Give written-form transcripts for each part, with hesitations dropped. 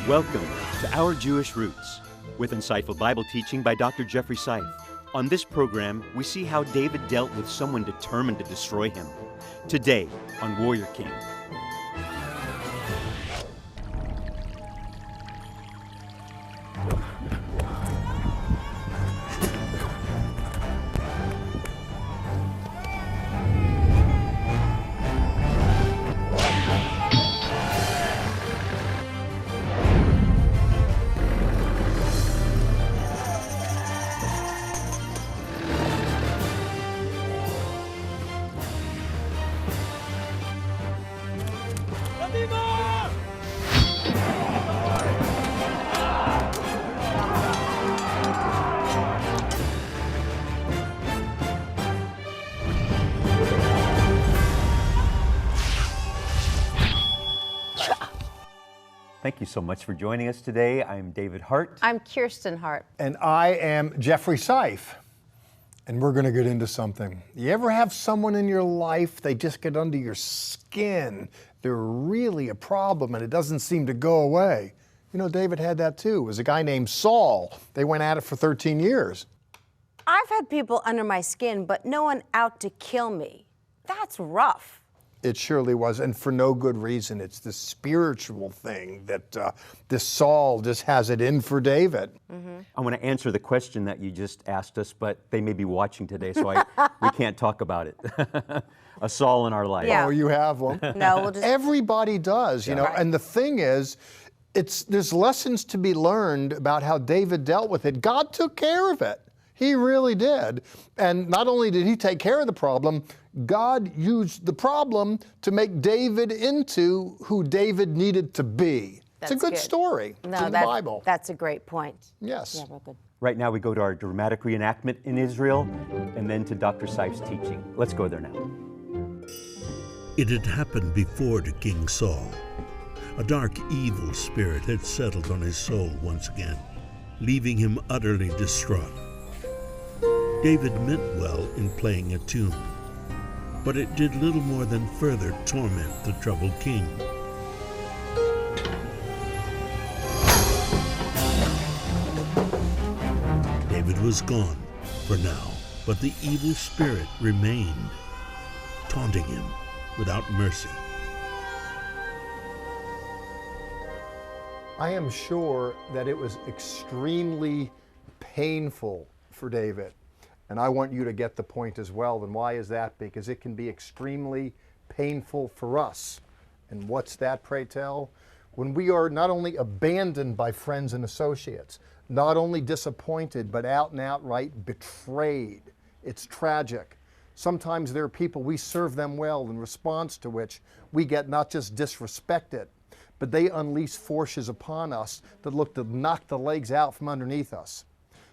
Welcome to Our Jewish Roots, with insightful Bible teaching by Dr. Jeffrey Seif. On this program, we see how David dealt with someone determined to destroy him. Today on Warrior King. Thank you so much for joining us today. I'm David Hart. I'm Kirsten Hart. And I am Jeffrey Seif. And we're going to get into something. You ever have someone in your life, they just get under your skin? They're really a problem and it doesn't seem to go away. You know, David had that too. It was a guy named Saul. They went at it for 13 years. I've had people under my skin, but no one out to kill me. That's rough. It surely was, and for no good reason. It's the spiritual thing that this Saul just has it in for David. Mm-hmm. I want to answer the question that you just asked us, but they may be watching today, so we can't talk about it. A Saul in our life. Yeah. Oh, you have one? No, we'll just... Everybody does, you know, Right. and the thing is, there's lessons to be learned about how David dealt with it. God took care of it. He really did. And not only did he take care of the problem, God used the problem to make David into who David needed to be. That's it's a good story. It's in the Bible. That's a great point. Yes. Yeah, real good. Right now we go to our dramatic reenactment in Israel and then to Dr. Seif's teaching. Let's go there now. It had happened before to King Saul. A dark, evil spirit had settled on his soul once again, leaving him utterly distraught. David meant well in playing a tune, but it did little more than further torment the troubled king. David was gone for now, but the evil spirit remained, taunting him without mercy. I am sure that it was extremely painful for David. And I want you to get the point as well. And why is that? Because it can be extremely painful for us. And what's that, pray tell? When we are not only abandoned by friends and associates, not only disappointed, but out and outright betrayed. It's tragic. Sometimes there are people, we serve them well, in response to which we get not just disrespected, but they unleash forces upon us that look to knock the legs out from underneath us.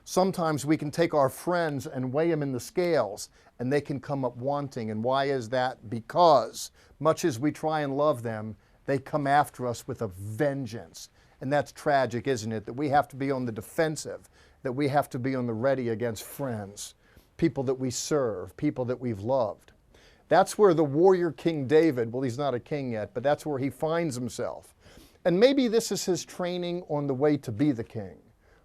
Sometimes we can take our friends and weigh them in the scales, and they can come up wanting. And why is that? Because much as we try and love them, they come after us with a vengeance. And that's tragic, isn't it? That we have to be on the defensive, that we have to be on the ready against friends, people that we serve, people that we've loved. That's where the warrior King David, well, he's not a king yet, but that's where he finds himself. And maybe this is his training on the way to be the king.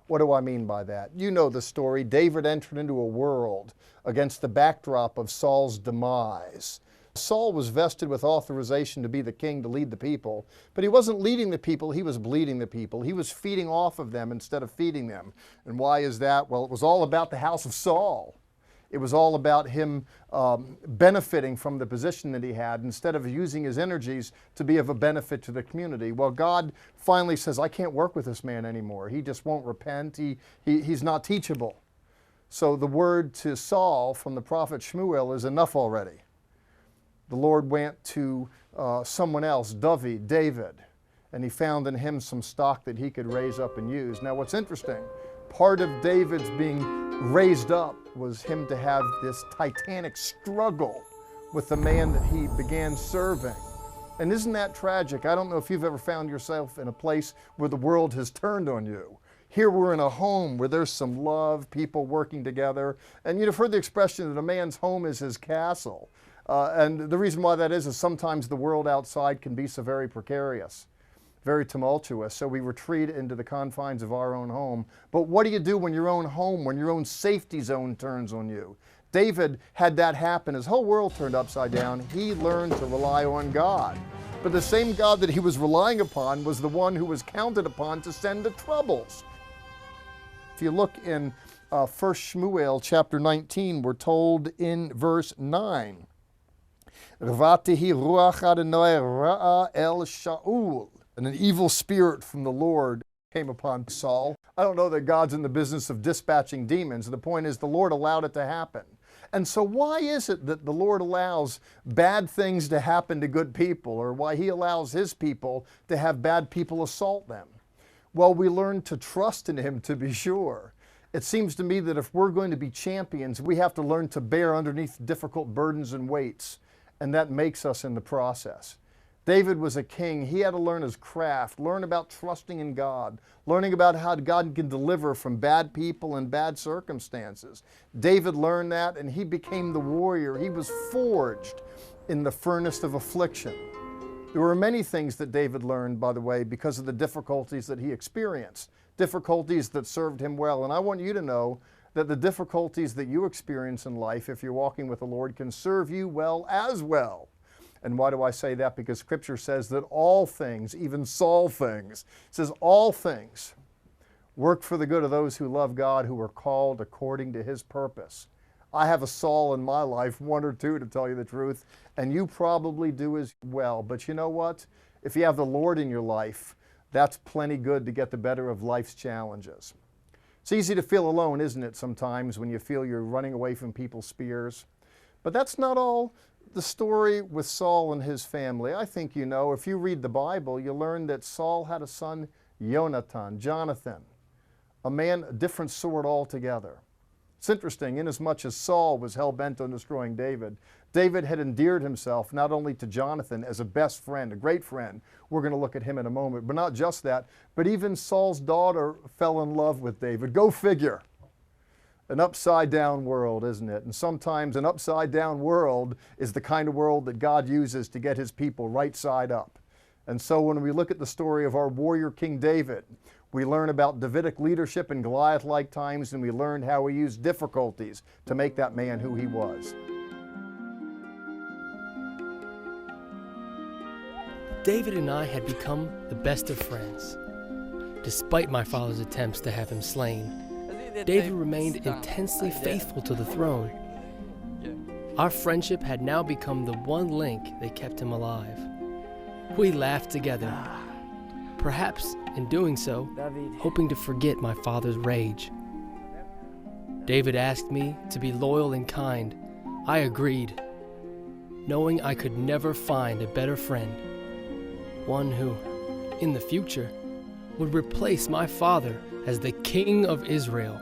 What do I mean by that? You know the story. David entered into a world against the backdrop of Saul's demise. Saul was vested with authorization to be the king, to lead the people, but he wasn't leading the people, he was bleeding the people. He was feeding off of them instead of feeding them. And why is that? Well, it was all about the house of Saul. It was all about him benefiting from the position that he had instead of using his energies to be of a benefit to the community. Well, God finally says, I can't work with this man anymore. He just won't repent. He's not teachable. So the word to Saul from the prophet Shmuel is enough already. The Lord went to someone else, David, and he found in him some stock that he could raise up and use. Now what's interesting, part of David's being raised up was him to have this titanic struggle with the man that he began serving. And isn't that tragic? I don't know if you've ever found yourself in a place where the world has turned on you. Here we're in a home where there's some love, people working together. And you've heard the expression that a man's home is his castle. And the reason why that is sometimes the world outside can be so very precarious. very tumultuous, so we retreat into the confines of our own home. But what do you do when your own home, when your own safety zone turns on you? David had that happen. His whole world turned upside down. He learned to rely on God. But the same God that he was relying upon was the one who was counted upon to send the troubles. If you look in 1 Shmuel chapter 19, we're told in verse 9, Rvatihi ruach Adonai ra'a el Shaul. And an evil spirit from the Lord came upon Saul. I don't know that God's in the business of dispatching demons. The point is the Lord allowed it to happen. And so why is it that the Lord allows bad things to happen to good people, or why he allows his people to have bad people assault them? Well, we learn to trust in him, to be sure. It seems to me that if we're going to be champions, we have to learn to bear underneath difficult burdens and weights, and that makes us in the process. David was a king. He had to learn his craft, learn about trusting in God, learning about how God can deliver from bad people and bad circumstances. David learned that, and he became the warrior. He was forged in the furnace of affliction. There were many things that David learned, by the way, because of the difficulties that he experienced, difficulties that served him well. And I want you to know that the difficulties that you experience in life, if you're walking with the Lord, can serve you well as well. And why do I say that? Because Scripture says that all things, even Saul things, says all things work for the good of those who love God, who are called according to his purpose. I have a Saul in my life, one or two to tell you the truth, and you probably do as well. But you know what? If you have the Lord in your life, that's plenty good to get the better of life's challenges. It's easy to feel alone, isn't it, sometimes when you feel you're running away from people's spears? But that's not all the story with Saul and his family. I think you know, if you read the Bible, you learn that Saul had a son, Jonathan, a man, a different sort altogether. It's interesting, inasmuch as Saul was hell-bent on destroying David, David had endeared himself not only to Jonathan as a best friend, a great friend, we're going to look at him in a moment, but not just that, but even Saul's daughter fell in love with David. Go figure. An upside-down world, isn't it? And sometimes an upside-down world is the kind of world that God uses to get his people right side up. And so when we look at the story of our warrior King David, we learn about Davidic leadership in Goliath-like times, and we learn how he used difficulties to make that man who he was. David and I had become the best of friends. Despite my father's attempts to have him slain, David remained intensely faithful to the throne. Our friendship had now become the one link that kept him alive. We laughed together, perhaps in doing so, hoping to forget my father's rage. David asked me to be loyal and kind. I agreed, knowing I could never find a better friend, one who, in the future, would replace my father as the King of Israel.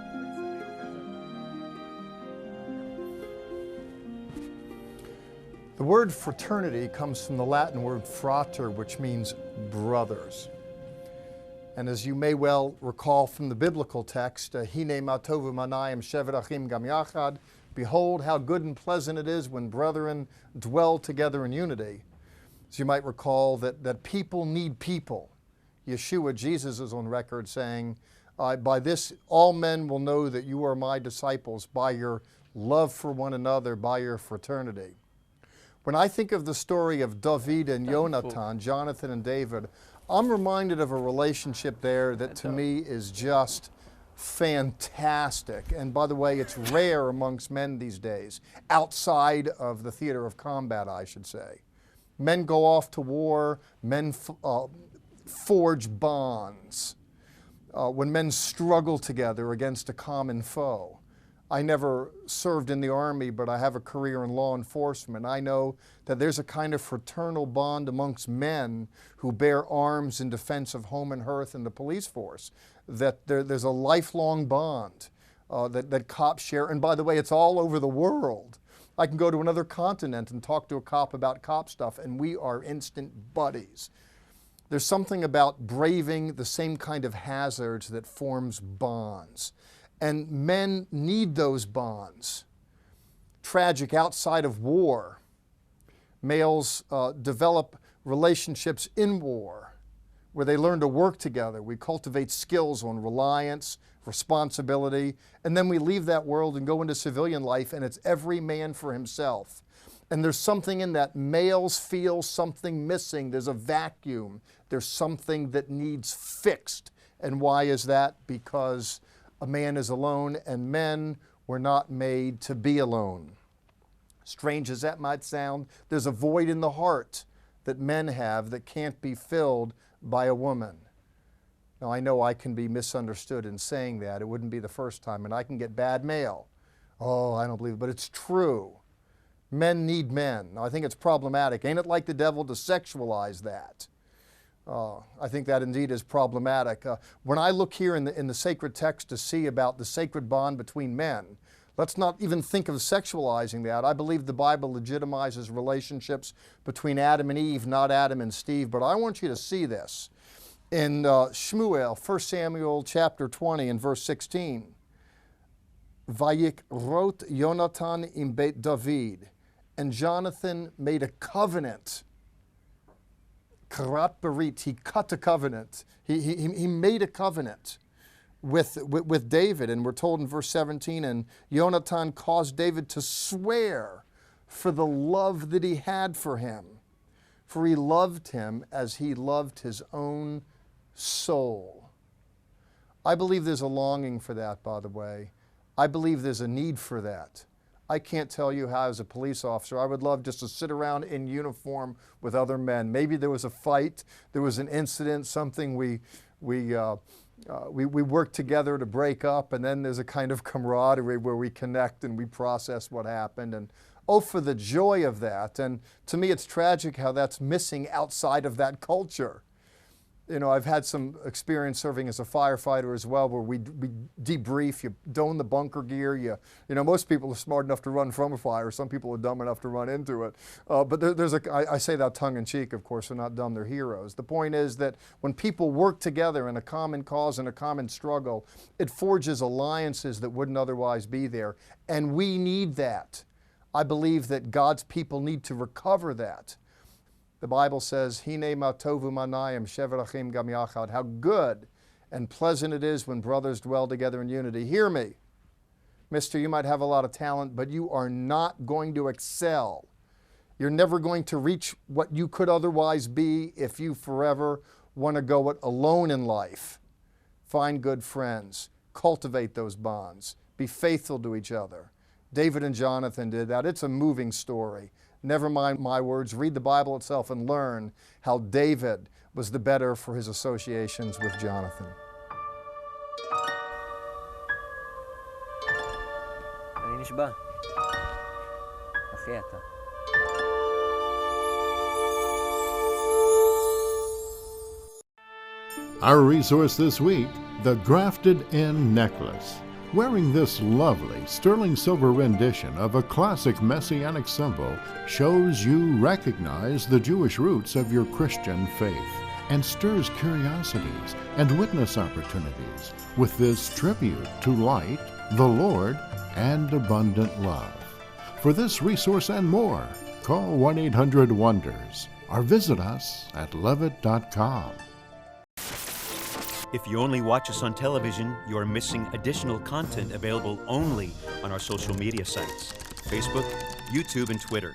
The word fraternity comes from the Latin word frater, which means brothers. And as you may well recall from the biblical text, Hine ma tovu manayim shevet achim gam yachad, behold how good and pleasant it is when brethren dwell together in unity. So you might recall that people need people. Yeshua, Jesus, is on record saying, by this all men will know that you are my disciples, by your love for one another, by your fraternity. When I think of the story of David and Jonathan and David, I'm reminded of a relationship there that to me is just fantastic. And by the way, it's rare amongst men these days, outside of the theater of combat, I should say. Men go off to war, men forge bonds. When men struggle together against a common foe. I never served in the Army, but I have a career in law enforcement. I know that there's a kind of fraternal bond amongst men who bear arms in defense of home and hearth in the police force, that there's a lifelong bond that cops share. And by the way, it's all over the world. I can go to another continent and talk to a cop about cop stuff, and we are instant buddies. There's something about braving the same kind of hazards that forms bonds. And men need those bonds. Tragic, outside of war. Males develop relationships in war. where they learn to work together. We cultivate skills on reliance, responsibility, and then we leave that world and go into civilian life, and it's every man for himself. And there's something in that. Males feel something missing. There's a vacuum. There's something that needs fixed. And why is that? Because a man is alone, and men were not made to be alone. Strange as that might sound, there's a void in the heart that men have that can't be filled by a woman. Now, I know I can be misunderstood in saying that. It wouldn't be the first time, and I can get bad mail. Oh, I don't believe it, but it's true. Men need men. Now, I think it's problematic. Ain't it like the devil to sexualize that? I think that indeed is problematic. When I look here in the sacred text to see about the sacred bond between men, let's not even think of sexualizing that. I believe the Bible legitimizes relationships between Adam and Eve, not Adam and Steve. But I want you to see this. In Shmuel, 1 Samuel chapter 20 and verse 16, Vayikrot Yonatan im Beit David, and Jonathan made a covenant. Karat Berit, he cut a covenant. He made a covenant with David. And we're told in verse 17, and Yonatan caused David to swear for the love that he had for him. For he loved him as he loved his own soul. I believe there's a longing for that, by the way. I believe there's a need for that. I can't tell you how, as a police officer, I would love just to sit around in uniform with other men. Maybe there was a fight, there was an incident, something we work together to break up, and then there's a kind of camaraderie where we connect and we process what happened. And oh, for the joy of that. And to me, it's tragic how that's missing outside of that culture. You know, I've had some experience serving as a firefighter as well, where we debrief, you don the bunker gear, you know, most people are smart enough to run from a fire, some people are dumb enough to run into it. But I say that tongue in cheek, of course, they're not dumb, they're heroes. The point is that when people work together in a common cause and a common struggle, it forges alliances that wouldn't otherwise be there. And we need that. I believe that God's people need to recover that. The Bible says, Hine ma tovu manayim sheverachim gam yachad. How good and pleasant it is when brothers dwell together in unity. Hear me, mister, you might have a lot of talent, but you are not going to excel. You're never going to reach what you could otherwise be if you forever want to go it alone in life. Find good friends. Cultivate those bonds. Be faithful to each other. David and Jonathan did that. It's a moving story. Never mind my words. Read the Bible itself and learn how David was the better for his associations with Jonathan. אני נשבע. אחי אתה. Our resource this week, the Grafted In Necklace. Wearing this lovely sterling silver rendition of a classic messianic symbol shows you recognize the Jewish roots of your Christian faith and stirs curiosities and witness opportunities with this tribute to light, the Lord, and abundant love. For this resource and more, call 1-800-WONDERS or visit us at levitt.com. If you only watch us on television, you are missing additional content available only on our social media sites, Facebook, YouTube, and Twitter.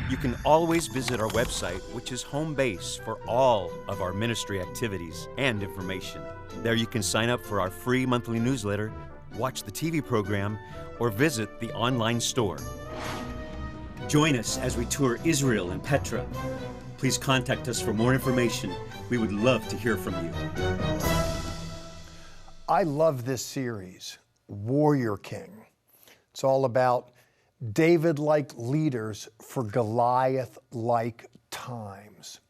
You can always visit our website, which is home base for all of our ministry activities and information. There you can sign up for our free monthly newsletter, watch the TV program, or visit the online store. Join us as we tour Israel and Petra. Please contact us for more information. We would love to hear from you. I love this series, Warrior King. It's all about David-like leaders for Goliath-like times.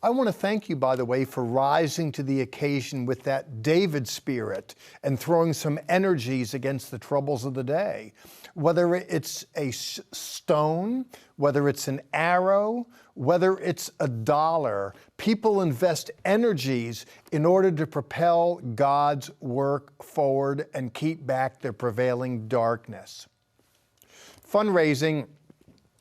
I want to thank you, by the way, for rising to the occasion with that David spirit and throwing some energies against the troubles of the day. Whether it's a stone, whether it's an arrow, whether it's $1, people invest energies in order to propel God's work forward and keep back the prevailing darkness. Fundraising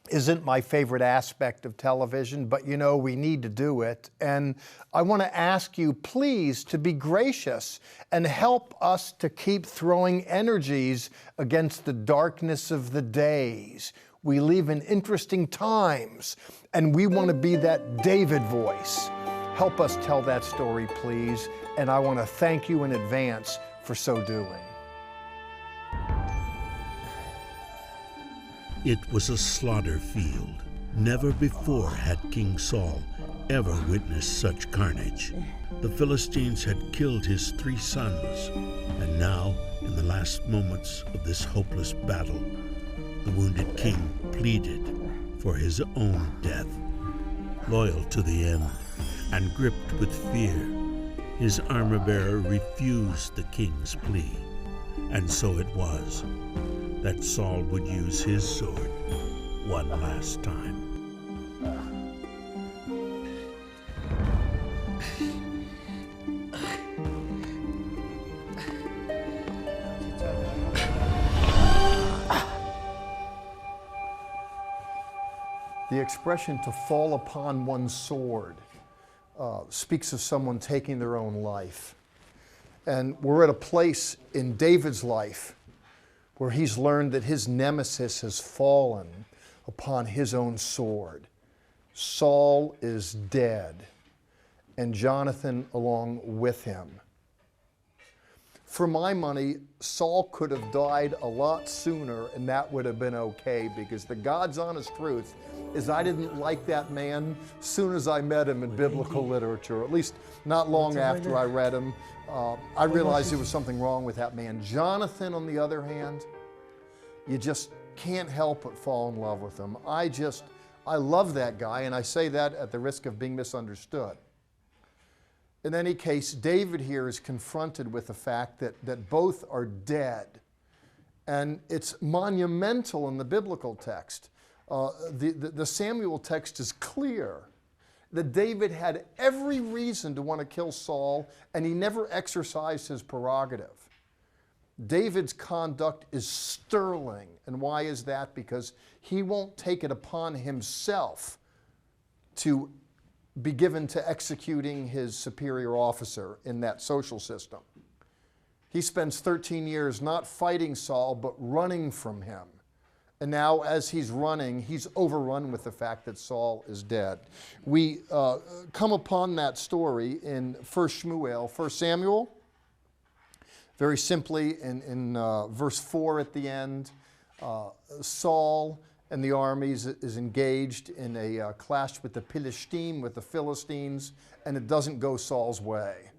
isn't my favorite aspect of television, but you know, we need to do it. And I want to ask you, please, to be gracious and help us to keep throwing energies against the darkness of the days. We live in interesting times, and we want to be that David voice. Help us tell that story, please. And I want to thank you in advance for so doing. It was a slaughter field. Never before had King Saul ever witnessed such carnage. The Philistines had killed his 3 sons, and now, in the last moments of this hopeless battle, the wounded king pleaded for his own death. Loyal to the end and gripped with fear, his armor-bearer refused the king's plea. And so it was that Saul would use his sword one last time. The expression "to fall upon one's sword" speaks of someone taking their own life. And we're at a place in David's life where he's learned that his nemesis has fallen upon his own sword. Saul is dead, and Jonathan along with him. For my money, Saul could have died a lot sooner, and that would have been okay, because the God's honest truth is I didn't like that man as soon as I met him in biblical literature, at least not long after I read him. I realized there was something wrong with that man. Jonathan, on the other hand, you just can't help but fall in love with him. I love that guy, and I say that at the risk of being misunderstood. In any case, David here is confronted with the fact that both are dead. And it's monumental in the biblical text. The Samuel text is clear that David had every reason to want to kill Saul, and he never exercised his prerogative. David's conduct is sterling. And why is that? Because he won't take it upon himself to be given to executing his superior officer in that social system. He spends 13 years not fighting Saul, but running from him. And now, as he's running, he's overrun with the fact that Saul is dead. We come upon that story in 1 Samuel, very simply in verse 4 at the end. Saul and the armies is engaged in a clash with the Philistine, with the Philistines, and it doesn't go Saul's way.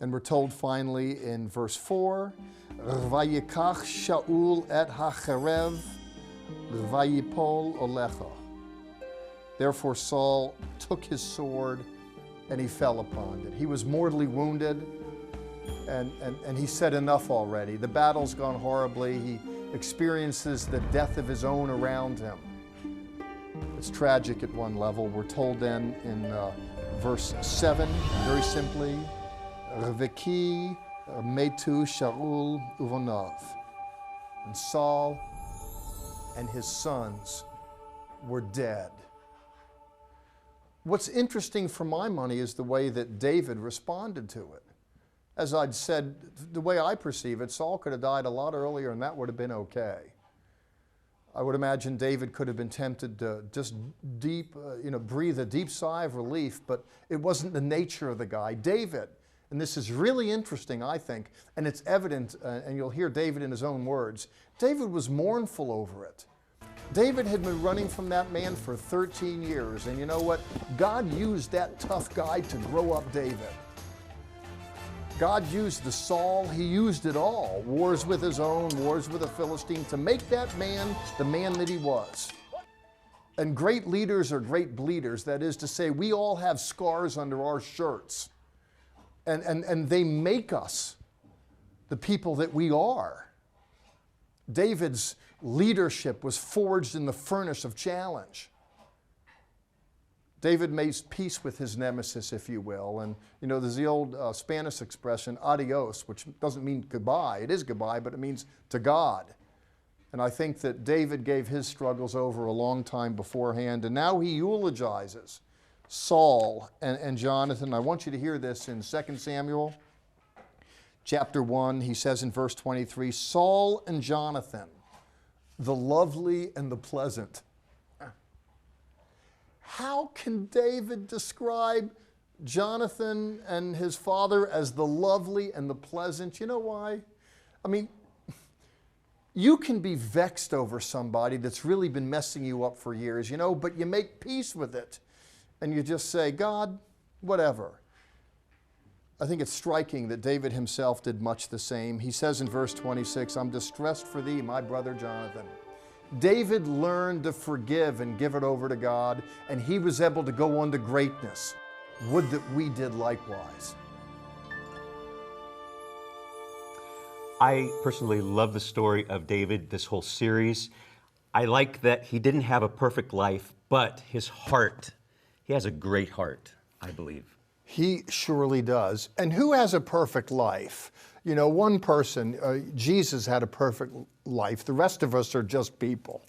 And we're told finally in verse 4, Vayikach Shaul et hacherev, vayipol olecha. Therefore Saul took his sword and he fell upon it. He was mortally wounded, and he said enough already. The battle's gone horribly. He experiences the death of his own around him. It's tragic at one level. We're told then in verse 7, very simply, Veki metu Shaul uvonav. And Saul and his sons were dead. What's interesting for my money is the way that David responded to it. As I'd said, the way I perceive it, Saul could have died a lot earlier and that would have been okay. I would imagine David could have been tempted to just breathe a deep sigh of relief, but it wasn't the nature of the guy. David, and this is really interesting, I think, and it's evident, and you'll hear David in his own words, David was mournful over it. David had been running from that man for 13 years, and you know what? God used that tough guy to grow up David. God used the Saul, he used it all. Wars with his own, wars with the Philistine, to make that man the man that he was. And great leaders are great bleeders. That is to say, we all have scars under our shirts. And they make us the people that we are. David's leadership was forged in the furnace of challenge. David made peace with his nemesis, if you will. And, you know, there's the old Spanish expression, adios, which doesn't mean goodbye. It is goodbye, but it means to God. And I think that David gave his struggles over a long time beforehand, and now he eulogizes Saul and Jonathan. I want you to hear this in 2 Samuel chapter 1. He says in verse 23, Saul and Jonathan, the lovely and the pleasant. How can David describe Jonathan and his father as the lovely and the pleasant? You know why? I mean, you can be vexed over somebody that's really been messing you up for years, you know, but you make peace with it. And you just say, God, whatever. I think it's striking that David himself did much the same. He says in verse 26, I'm distressed for thee, my brother Jonathan. David learned to forgive and give it over to God, and he was able to go on to greatness. Would that we did likewise. I personally love the story of David, this whole series. I like that he didn't have a perfect life, but his heart, he has a great heart, I believe. He surely does. And who has a perfect life? You know, one person, Jesus had a perfect life. The rest of us are just people.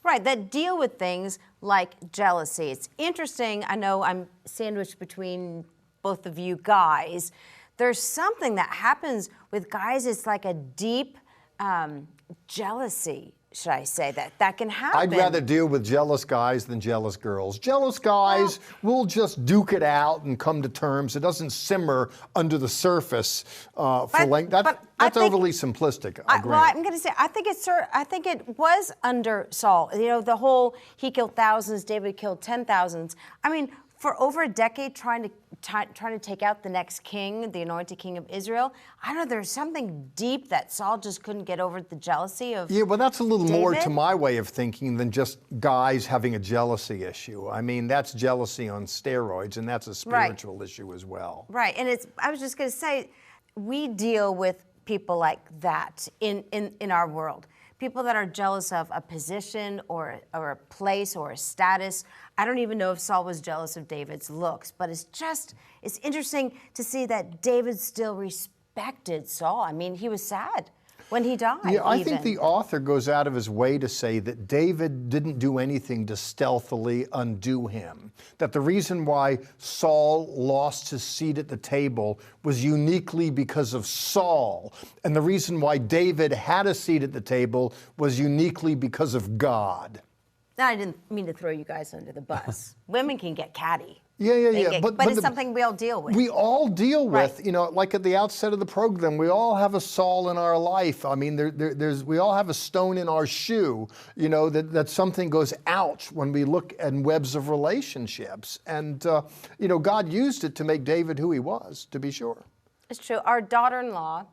Right, that deal with things like jealousy. It's interesting, I know I'm sandwiched between both of you guys. There's something that happens with guys, it's like a deep jealousy, should I say, that can happen. I'd rather deal with jealous guys than jealous girls. Jealous guys will just duke it out and come to terms. It doesn't simmer under the surface for length. That's overly simplistic. Well, I'm going to say, I think it was under Saul. You know, the whole, he killed thousands, David killed 10,000s. I mean, for over a decade trying to take out the next king, the anointed king of Israel. I don't know, there's something deep that Saul just couldn't get over the jealousy of Yeah, well, that's a little David. more to my way of thinking than just guys having a jealousy issue. I mean, that's jealousy on steroids, and that's a spiritual issue as well. Right, and I was just going to say, we deal with people like that in our world. People that are jealous of a position or a place or a status. I don't even know if Saul was jealous of David's looks, but it's interesting to see that David still respected Saul. I mean, he was sad when he died. Yeah, I think the author goes out of his way to say that David didn't do anything to stealthily undo him. That the reason why Saul lost his seat at the table was uniquely because of Saul. And the reason why David had a seat at the table was uniquely because of God. Now, I didn't mean to throw you guys under the bus. Women can get catty. Yeah. But it's something we all deal with. We all deal with, Right. you know, like at the outset of the program, we all have a Saul in our life. I mean, we all have a stone in our shoe, you know, that something goes ouch when we look at webs of relationships. And, you know, God used it to make David who he was, to be sure. It's true. Our daughter-in-law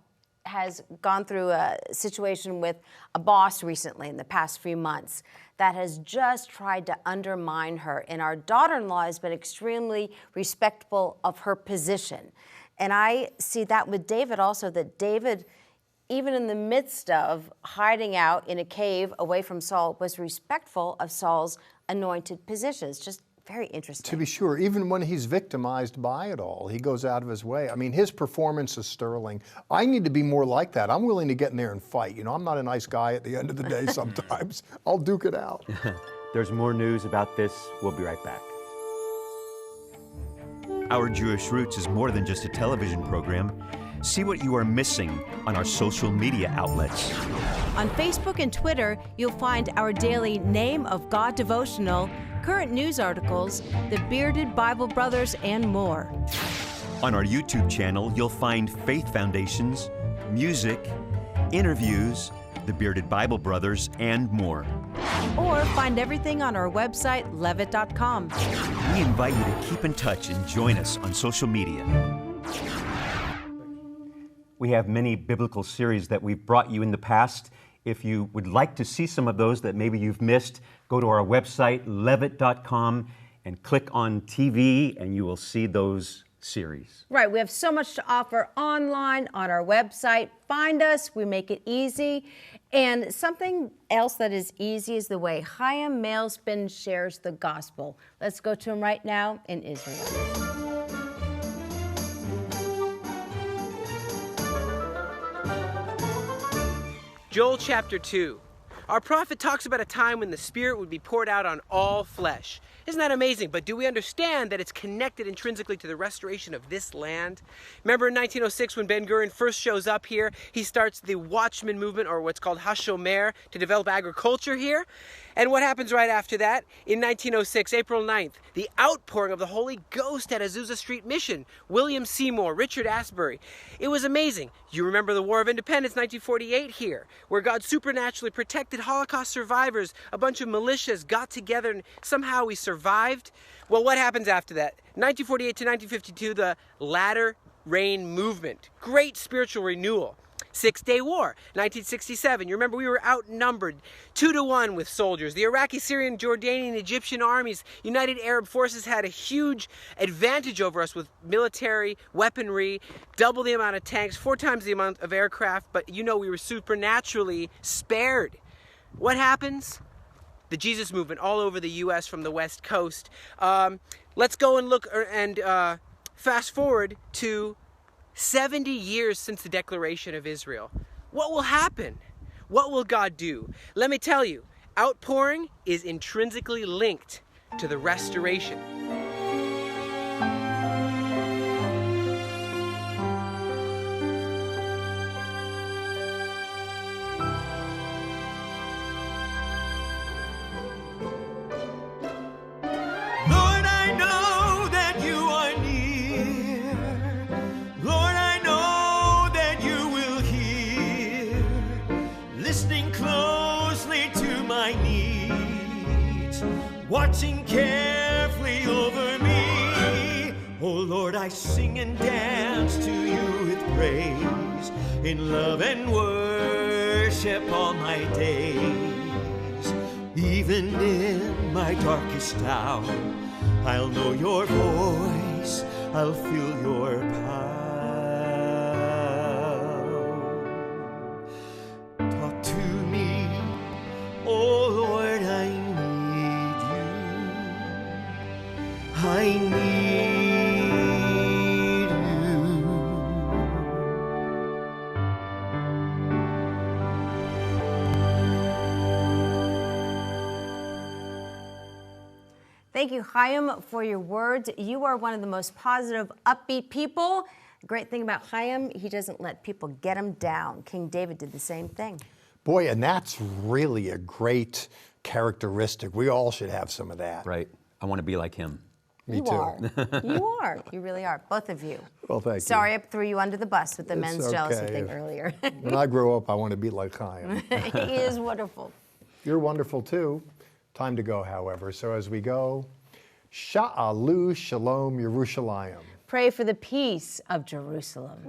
has gone through a situation with a boss recently in the past few months that has just tried to undermine her. And our daughter-in-law has been extremely respectful of her position. And I see that with David also, that David, even in the midst of hiding out in a cave away from Saul, was respectful of Saul's anointed position. It's just very interesting. To be sure, even when he's victimized by it all, he goes out of his way. I mean, his performance is sterling. I need to be more like that. I'm willing to get in there and fight. You know, I'm not a nice guy at the end of the day sometimes. I'll duke it out. There's more news about this. We'll be right back. Our Jewish Roots is more than just a television program. See what you are missing on our social media outlets. On Facebook and Twitter, you'll find our daily Name of God devotional, current news articles, the Bearded Bible Brothers, and more. On our YouTube channel, you'll find Faith Foundations, music, interviews, the Bearded Bible Brothers, and more. Or find everything on our website, levitt.com. We invite you to keep in touch and join us on social media. We have many biblical series that we've brought you in the past. If you would like to see some of those that maybe you've missed, go to our website, levitt.com, and click on TV, and you will see those series. Right, we have so much to offer online, on our website. Find us, we make it easy. And something else that is easy is the way Chaim Malespin shares the gospel. Let's go to him right now in Israel. Joel chapter 2. Our prophet talks about a time when the Spirit would be poured out on all flesh. Isn't that amazing? But do we understand that it's connected intrinsically to the restoration of this land? Remember in 1906 when Ben-Gurion first shows up here, he starts the Watchman movement, or what's called Hashomer, to develop agriculture here. And what happens right after that? In 1906, April 9th, the outpouring of the Holy Ghost at Azusa Street Mission. William Seymour, Richard Asbury. It was amazing. You remember the War of Independence, 1948 here, where God supernaturally protected Holocaust survivors. A bunch of militias got together and somehow we survived. Well, what happens after that? 1948 to 1952, the Latter Rain Movement. Great spiritual renewal. Six-Day War, 1967. You remember we were outnumbered 2-to-1 with soldiers. The Iraqi, Syrian, Jordanian, Egyptian armies, United Arab Forces had a huge advantage over us with military, weaponry, double the amount of tanks, 4 times the amount of aircraft, but you know we were supernaturally spared. What happens? The Jesus movement all over the U.S. from the West Coast. Let's go and look and fast forward to 70 years since the declaration of Israel. What will happen? What will God do? Let me tell you, outpouring is intrinsically linked to the restoration. Watching carefully over me. Oh Lord, I sing and dance to you with praise, in love and worship all my days. Even in my darkest hour, I'll know your voice, I'll feel your power. Talk to me, oh Lord, I need you. Thank you, Chaim, for your words. You are one of the most positive, upbeat people. The great thing about Chaim, he doesn't let people get him down. King David did the same thing. Boy, and that's really a great characteristic. We all should have some of that. Right. I want to be like him. You are. You are. You really are. Both of you. Well, thank you. Sorry I threw you under the bus with the It's men's jealousy thing earlier. When I grow up, I want to be like Chaim. He is wonderful. You're wonderful too. Time to go, however. So as we go, Sha'alu Shalom Yerushalayim. Pray for the peace of Jerusalem.